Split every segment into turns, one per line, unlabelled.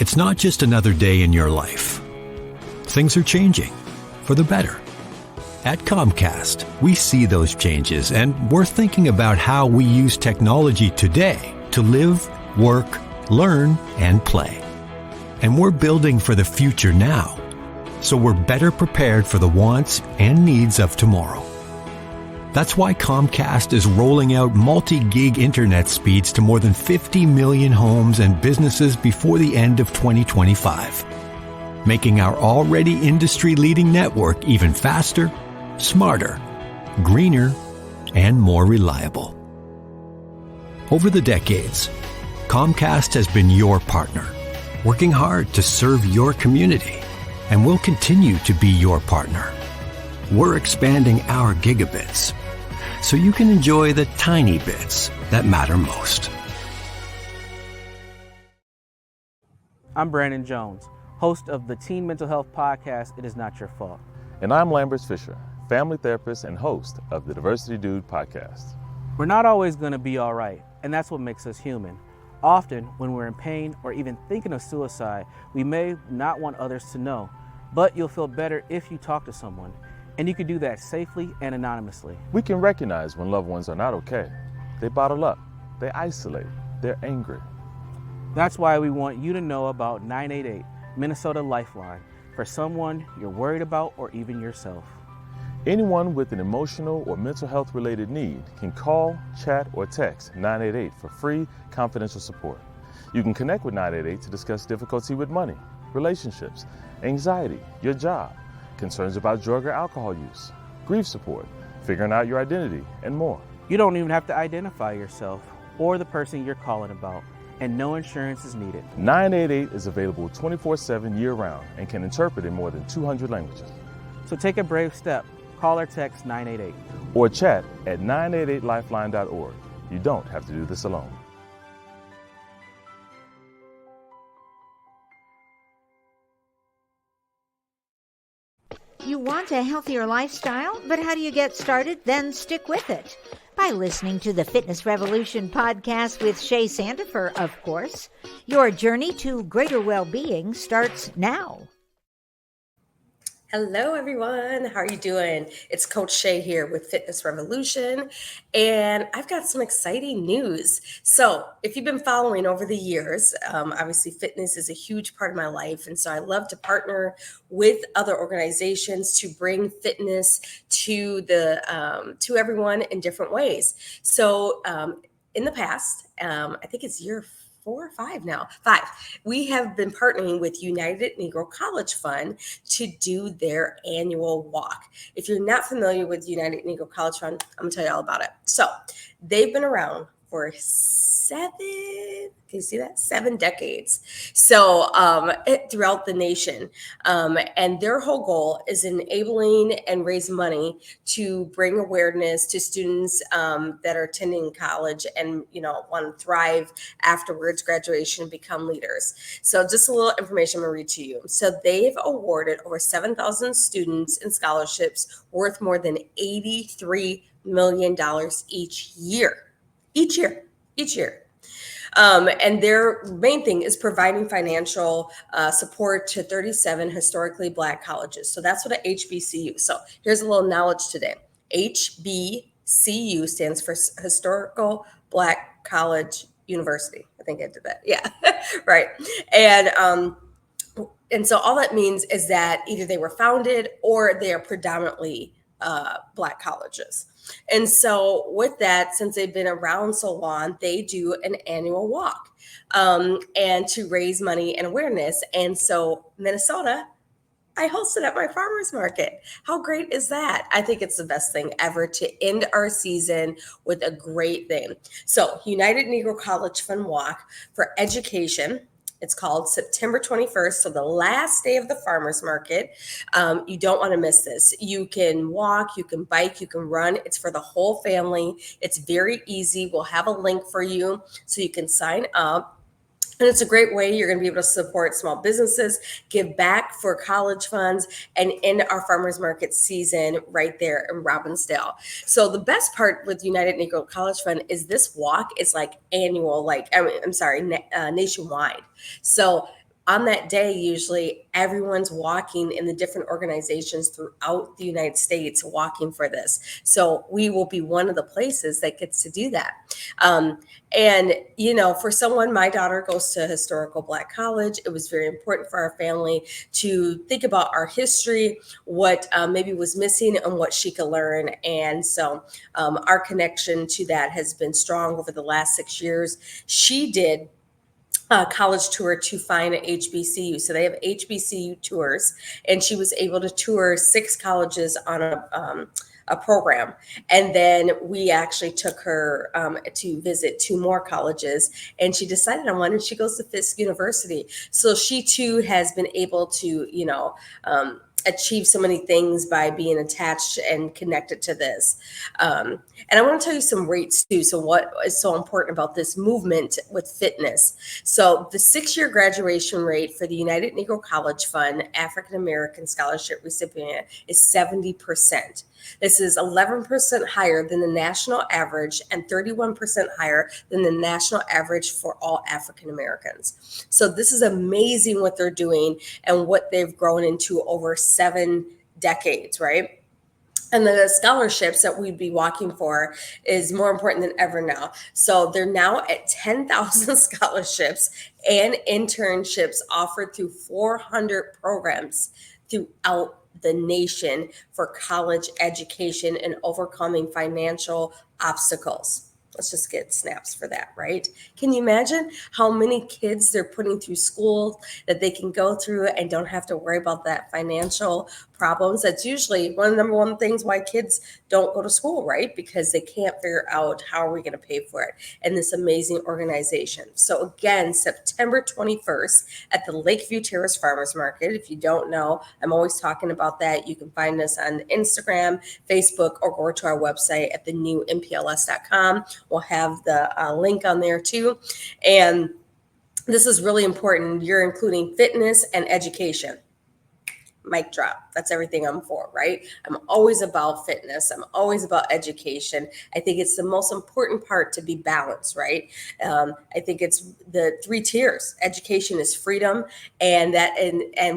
It's not just another day in your life. Things are changing for the better. At Comcast, we see those changes, and we're thinking about how we use technology today to live, work, learn, and play. And we're building for the future now, so we're better prepared for the wants and needs of tomorrow. That's why Comcast is rolling out multi-gig internet speeds to more than 50 million homes and businesses before the end of 2025, making our already industry-leading network even faster, smarter, greener, and more reliable. Over the decades, Comcast has been your partner, working hard to serve your community, and will continue to be your partner. We're expanding our gigabits so you can enjoy the tiny bits that matter most.
I'm Brandon Jones, host of the Teen Mental Health podcast, It Is Not Your Fault.
And I'm Lambert Fisher, family therapist and host of the Diversity Dude podcast.
We're not always going to be all right, and that's what makes us human. Often, when we're in pain or even thinking of suicide, we may not want others to know, but you'll feel better if you talk to someone. And you can do that safely and anonymously.
We can recognize when loved ones are not okay. They bottle up, they isolate, they're angry.
That's why we want you to know about 988, Minnesota Lifeline, for someone you're worried about or even yourself.
Anyone with an emotional or mental health related need can call, chat, or text 988 for free, confidential support. You can connect with 988 to discuss difficulty with money, relationships, anxiety, your job, concerns about drug or alcohol use, grief support, figuring out your identity, and more.
You don't even have to identify yourself or the person you're calling about, and no insurance is needed.
988 is available 24/7 year-round and can interpret in more than 200 languages.
So take a brave step. Call or text 988.
Or chat at 988lifeline.org. You don't have to do this alone.
You want a healthier lifestyle, but how do you get started? Then stick with it by listening to the Fitness Revolution podcast with Shay Sandifer, of course. Your journey to greater well-being starts now.
Hello, everyone. How are you doing? It's Coach Shay here with Fitness Revolution, and I've got some exciting news. So if you've been following over the years, obviously fitness is a huge part of my life, and so I love to partner with other organizations to bring fitness to to everyone in different ways. So in the past, I think it's year 4 or 5 now. 5. We have been partnering with United Negro College Fund to do their annual walk. If you're not familiar with United Negro College Fund, I'm gonna tell you all about it. So they've been around for 7 decades. So throughout the nation. And their whole goal is enabling and raise money to bring awareness to students that are attending college and, want to thrive afterwards, graduation, become leaders. So just a little information I'm going to read to you. So they've awarded over 7,000 students in scholarships worth more than $83 million each year. And their main thing is providing financial support to 37 historically Black colleges. So that's what an HBCU. So here's a little knowledge today. HBCU stands for Historical Black College University. I think I did that. Yeah, right. And so all that means is that either they were founded or they are predominantly Black colleges. And so with that, since they've been around so long, they do an annual walk and to raise money and awareness. And so Minnesota, I hosted at my farmers market. How great is that? I think it's the best thing ever to end our season with a great thing. So United Negro College Fund Walk for Education. It's called September 21st, so the last day of the farmers market. You don't want to miss this. You can walk, you can bike, you can run. It's for the whole family. It's very easy. We'll have a link for you so you can sign up. And it's a great way you're going to be able to support small businesses, give back for college funds, and end our farmers market season right there in Robbinsdale. So the best part with United Negro College Fund is this walk is like annual, nationwide. So on that day, usually everyone's walking in the different organizations throughout the United States walking for this. So we will be one of the places that gets to do that. And, for someone, my daughter goes to a historical Black college. It was very important for our family to think about our history, what maybe was missing and what she could learn. And so our connection to that has been strong over the last 6 years. She did a college tour to find an HBCU. So they have HBCU tours, and she was able to tour 6 colleges on a program. And then we actually took her to visit 2 more colleges, and she decided on one, and she goes to Fisk University. So she too has been able to, achieve so many things by being attached and connected to this. And I want to tell you some rates too. So what is so important about this movement with fitness? So the 6-year graduation rate for the United Negro College Fund African American Scholarship recipient is 70%. This is 11% higher than the national average and 31% higher than the national average for all African Americans. So this is amazing what they're doing and what they've grown into over 7 decades, right? And the scholarships that we'd be walking for is more important than ever now. So they're now at 10,000 scholarships and internships offered through 400 programs throughout the nation for college education and overcoming financial obstacles. Let's just get snaps for that, right? Can you imagine how many kids they're putting through school that they can go through and don't have to worry about that financial problems? That's usually one of the number one things why kids don't go to school, right? Because they can't figure out how are we going to pay for it. And this amazing organization. So again, September 21st at the Lakeview Terrace Farmers Market. If you don't know, I'm always talking about that. You can find us on Instagram, Facebook, or go to our website at thenewmpls.com. We'll have the link on there too. And this is really important. You're including fitness and education. Mic drop. That's everything I'm for, right? I'm always about fitness. I'm always about education. I think it's the most important part to be balanced, right? I think it's the 3 tiers. Education is freedom, and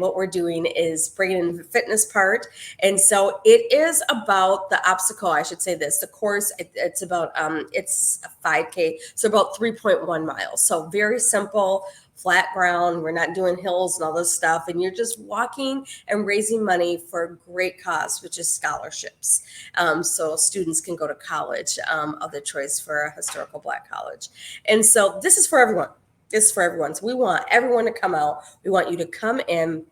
what we're doing is bringing in the fitness part. And so it is about the obstacle. I should say this. The course, it's about it's a 5K, so about 3.1 miles. So very simple. Flat ground. We're not doing hills and all this stuff. And you're just walking and raising money for a great cause, which is scholarships. So students can go to college of their choice for a historical Black college. And so this is for everyone. This is for everyone. So we want everyone to come out. We want you to come in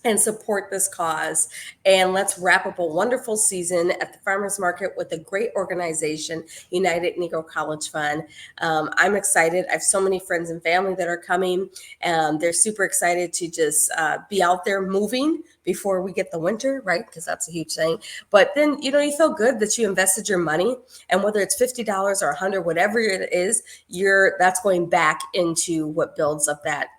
and support this cause. And let's wrap up a wonderful season at the Farmers Market with a great organization, United Negro College Fund. I'm excited. I have so many friends and family that are coming. They're super excited to just be out there moving before we get the winter, right? Because that's a huge thing. But then, you feel good that you invested your money, and whether it's $50 or $100, whatever it is, that's going back into what builds up that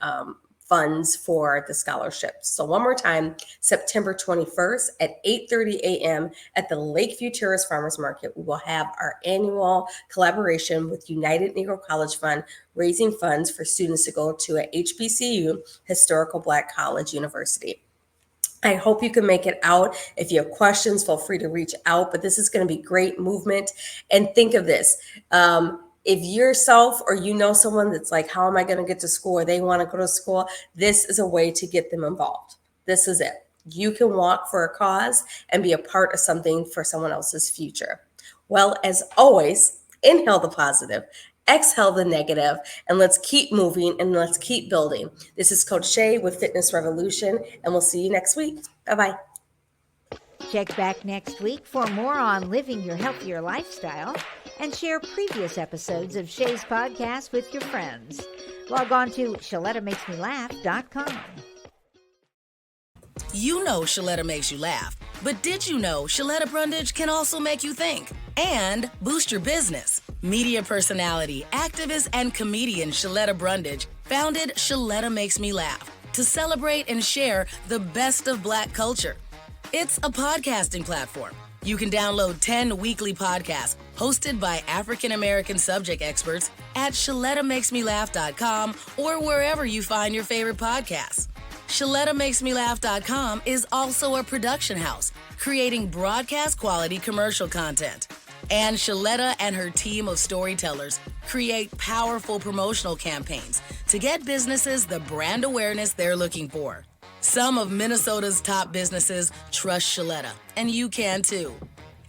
funds for the scholarships. So one more time, September 21st at 8:30 a.m. at the Lakeview Terrace Farmers Market, we will have our annual collaboration with United Negro College Fund, raising funds for students to go to a HBCU, Historical Black College University. I hope you can make it out. If you have questions, feel free to reach out, but this is going to be great movement. And think of this. If yourself or someone that's like, how am I going to get to school, or they want to go to school, this is a way to get them involved. This is it. You can walk for a cause and be a part of something for someone else's future. Well, as always, inhale the positive, exhale the negative, and let's keep moving and let's keep building. This is Coach Shay with Fitness Revolution, and we'll see you next week. Bye-bye.
Check back next week for more on living your healthier lifestyle, and share previous episodes of Shay's podcast with your friends. Log on to ShalettaMakesMeLaugh.com.
You know Shaletta makes you laugh, but did you know Shaletta Brundage can also make you think and boost your business? Media personality, activist, and comedian Shaletta Brundage founded Shaletta Makes Me Laugh to celebrate and share the best of Black culture. It's a podcasting platform. You can download 10 weekly podcasts hosted by African American subject experts at ShalettaMakesMeLaugh.com or wherever you find your favorite podcasts. ShalettaMakesMeLaugh.com is also a production house creating broadcast quality commercial content. And Shaletta and her team of storytellers create powerful promotional campaigns to get businesses the brand awareness they're looking for. Some of Minnesota's top businesses trust Shaletta, and you can too.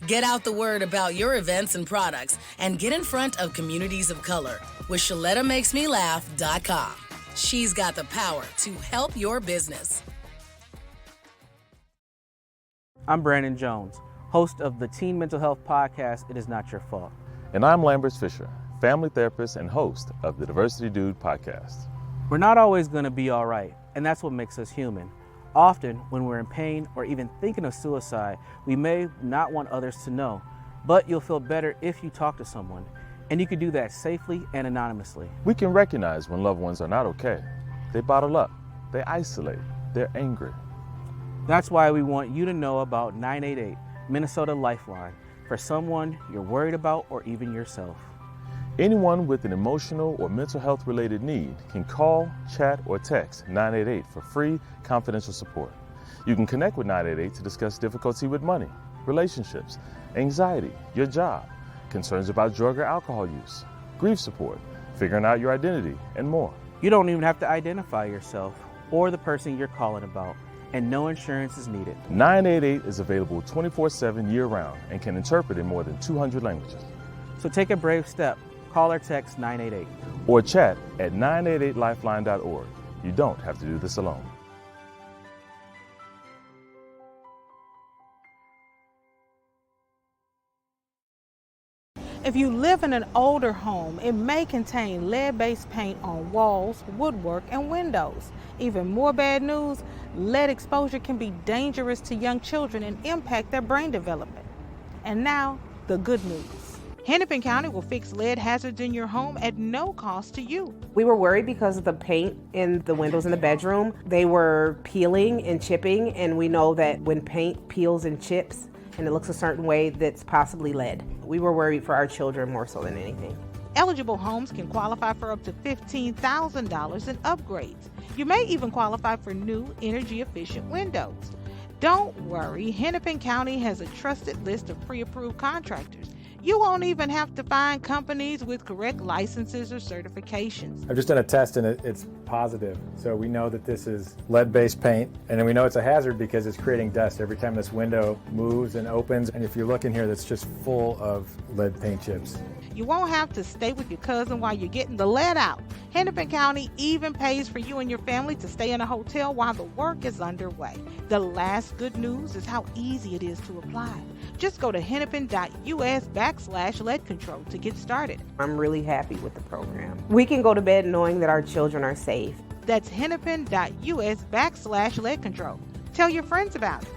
Get out the word about your events and products and get in front of communities of color with ShalettaMakesMeLaugh.com. She's got the power to help your business.
I'm Brandon Jones, host of the Teen Mental Health podcast, It Is Not Your Fault.
And I'm Lambert Fisher, family therapist and host of the Diversity Dude podcast.
We're not always going to be all right, and that's what makes us human. Often, when we're in pain or even thinking of suicide, we may not want others to know, but you'll feel better if you talk to someone, and you can do that safely and anonymously.
We can recognize when loved ones are not okay. They bottle up, they isolate, they're angry.
That's why we want you to know about 988, Minnesota Lifeline, for someone you're worried about or even yourself.
Anyone with an emotional or mental health related need can call, chat, or text 988 for free, confidential support. You can connect with 988 to discuss difficulty with money, relationships, anxiety, your job, concerns about drug or alcohol use, grief support, figuring out your identity, and more.
You don't even have to identify yourself or the person you're calling about, and no insurance is needed.
988 is available 24/7 year-round and can interpret in more than 200 languages.
So take a brave step. Call or text 988.
Or chat at 988lifeline.org. You don't have to do this alone.
If you live in an older home, it may contain lead-based paint on walls, woodwork, and windows. Even more bad news, lead exposure can be dangerous to young children and impact their brain development. And now, the good news. Hennepin County will fix lead hazards in your home at no cost to you.
We were worried because of the paint in the windows in the bedroom. They were peeling and chipping, and we know that when paint peels and chips and it looks a certain way, that's possibly lead. We were worried for our children more so than anything.
Eligible homes can qualify for up to $15,000 in upgrades. You may even qualify for new energy-efficient windows. Don't worry, Hennepin County has a trusted list of pre-approved contractors. You won't even have to find companies with correct licenses or certifications.
I've just done a test and it's positive. So we know that this is lead-based paint, and then we know it's a hazard because it's creating dust every time this window moves and opens. And if you look in here, that's just full of lead paint chips.
You won't have to stay with your cousin while you're getting the lead out. Hennepin County even pays for you and your family to stay in a hotel while the work is underway. The last good news is how easy it is to apply. Just go to hennepin.us/lead control to get started.
I'm really happy with the program. We can go to bed knowing that our children are safe.
That's hennepin.us/lead control. Tell your friends about it.